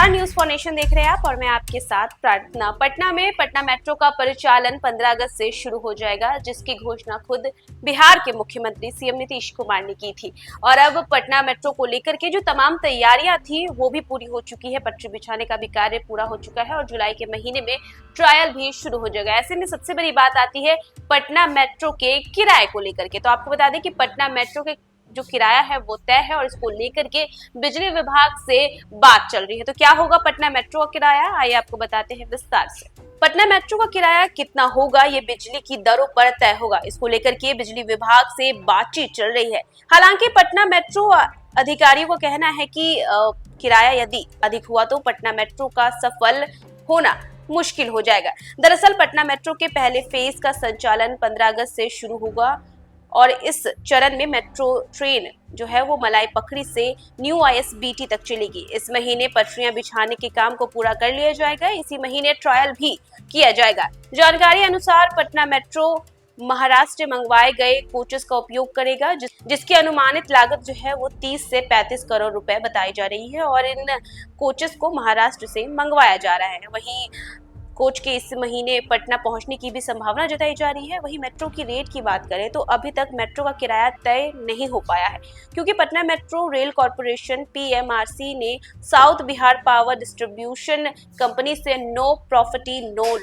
नमस्कार, news for nation देख रहे हैं आप और मैं आपके साथ प्रार्थना। पटना में पटना मेट्रो का परिचालन 15 अगस्त से शुरू हो जाएगा, जिसकी घोषणा खुद बिहार के मुख्यमंत्री सीएम नीतीश कुमार ने की थी। और अब पटना मेट्रो को लेकर के जो तमाम तैयारियां थी वो भी पूरी हो चुकी है। पटरी बिछाने का भी कार्य पूरा हो चुका है और जुलाई के महीने में ट्रायल भी शुरू हो जाएगा। ऐसे में सबसे बड़ी बात आती है पटना मेट्रो के किराए को लेकर के। तो आपको बता दें कि पटना मेट्रो के जो किराया है वो तय है और इसको लेकर के बिजली विभाग से बात चल रही है। तो क्या होगा पटना मेट्रो का किराया, आइए आपको बताते हैं विस्तार से। पटना मेट्रो का किराया कितना होगा ये बिजली की दरों पर तय होगा। इसको लेकर के बिजली विभाग से बातचीत चल रही है। हालांकि पटना मेट्रो अधिकारियों का कहना है कि किराया यदि अधिक हुआ तो पटना मेट्रो का सफल होना मुश्किल हो जाएगा। दरअसल पटना मेट्रो के पहले फेज का संचालन 15 अगस्त से शुरू होगा और इस चरण में मेट्रो ट्रेन जो है वो मलाई पखड़ी से न्यू ISBT तक चलेगी। इस महीने पटरियां बिछाने के काम को पूरा कर लिया जाएगा। इसी महीने ट्रायल भी किया जाएगा। जानकारी अनुसार पटना मेट्रो महाराष्ट्र मंगवाए गए कोचेस का उपयोग करेगा, जिसकी अनुमानित लागत जो है वो 30 से 35 करोड़ रुपए बताई जा रही है और इन कोचेस को महाराष्ट्र से मंगवाया जा रहा है। वहीं कोच के इस महीने पटना पहुंचने की भी संभावना जताई जा रही है। वहीं मेट्रो की रेट की बात करें तो अभी तक मेट्रो का किराया तय नहीं हो पाया है, क्योंकि Patna metro rail corporation PMRC ने south Bihar power distribution company से नो प्रॉफिट नो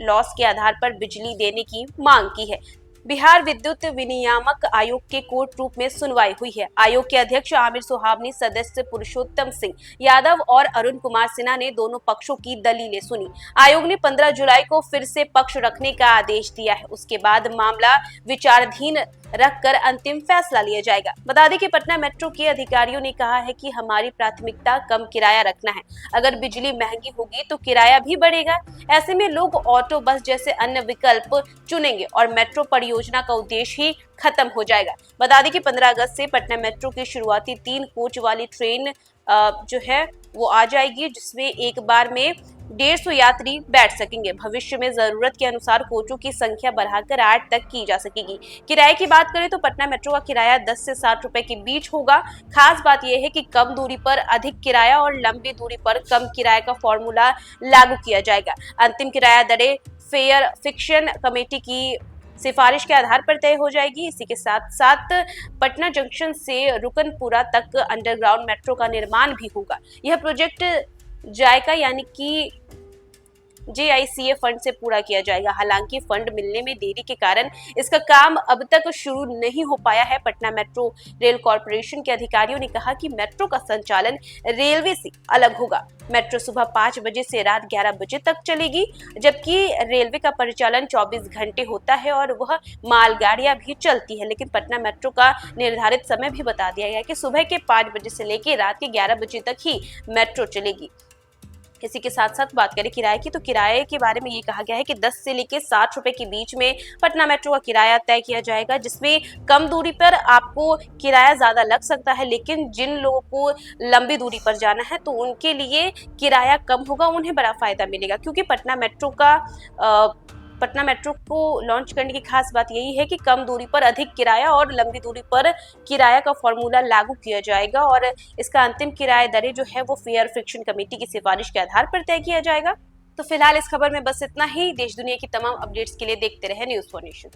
लॉस के आधार पर बिजली देने की मांग की है। बिहार विद्युत विनियामक आयोग के कोर्ट रूप में सुनवाई हुई है। आयोग के अध्यक्ष आमिर सुहावनी, सदस्य पुरुषोत्तम सिंह यादव और अरुण कुमार सिन्हा ने दोनों पक्षों की दलीलें सुनी। आयोग ने 15 जुलाई को फिर से पक्ष रखने का आदेश दिया है। उसके बाद मामला विचाराधीन रखकर अंतिम फैसला लिया जाएगा। बता दें कि पटना मेट्रो के अधिकारियों ने कहा है कि हमारी प्राथमिकता कम किराया रखना है। अगर बिजली महंगी होगी तो किराया भी बढ़ेगा। ऐसे में लोग ऑटो, बस जैसे अन्य विकल्प चुनेंगे और मेट्रो परियोजना का उद्देश्य ही खत्म हो जाएगा। बता दें कि 15 अगस्त से पटना मेट्रो की शुरुआती 3 कोच वाली ट्रेन जो है वो आ जाएगी, जिसमें एक बार में 150 यात्री बैठ सकेंगे। भविष्य में जरूरत के अनुसार कोचों की संख्या बढ़ाकर 8 तक की जा सकेगी। किराए की बात करें तो पटना मेट्रो का किराया 10 से 60 रुपए के बीच होगा। खास बात यह है कि कम दूरी पर अधिक किराया और लंबी दूरी पर कम किराए का फॉर्मूला लागू किया जाएगा। अंतिम किराया दरें फेयर फिक्शन कमेटी की सिफारिश के आधार पर तय हो जाएगी। इसी के साथ साथ पटना जंक्शन से रुकनपुरा तक अंडरग्राउंड मेट्रो का निर्माण भी होगा। यह प्रोजेक्ट जायका यानी कि JICA फंड से पूरा किया जाएगा। हालांकि फंड मिलने में देरी के कारण इसका काम अब तक शुरू नहीं हो पाया है। पटना मेट्रो रेल कॉर्पोरेशन के अधिकारियों ने कहा कि मेट्रो का संचालन रेलवे से अलग होगा। मेट्रो सुबह 5 बजे से रात 11 बजे तक चलेगी, जबकि रेलवे का परिचालन 24 घंटे होता है और वह मालगाड़ियां भी चलती है। लेकिन पटना मेट्रो का निर्धारित समय भी बता दिया गया कि सुबह के 5 बजे से लेकर रात के 11 बजे तक ही मेट्रो चलेगी। इसी के साथ साथ बात करें किराए की, तो किराए के बारे में ये कहा गया है कि 10 से लेकर 60 रुपए के बीच में पटना मेट्रो का किराया तय किया जाएगा, जिसमें कम दूरी पर आपको किराया ज्यादा लग सकता है, लेकिन जिन लोगों को लंबी दूरी पर जाना है तो उनके लिए किराया कम होगा, उन्हें बड़ा फायदा मिलेगा। क्योंकि पटना मेट्रो को लॉन्च करने की खास बात यही है कि कम दूरी पर अधिक किराया और लंबी दूरी पर किराया का फॉर्मूला लागू किया जाएगा और इसका अंतिम किराया दरें जो है वो फेयर फिक्शन कमेटी की सिफारिश के आधार पर तय किया जाएगा। तो फिलहाल इस खबर में बस इतना ही। देश दुनिया की तमाम अपडेट्स के लिए देखते रहे न्यूज फॉर नेशन।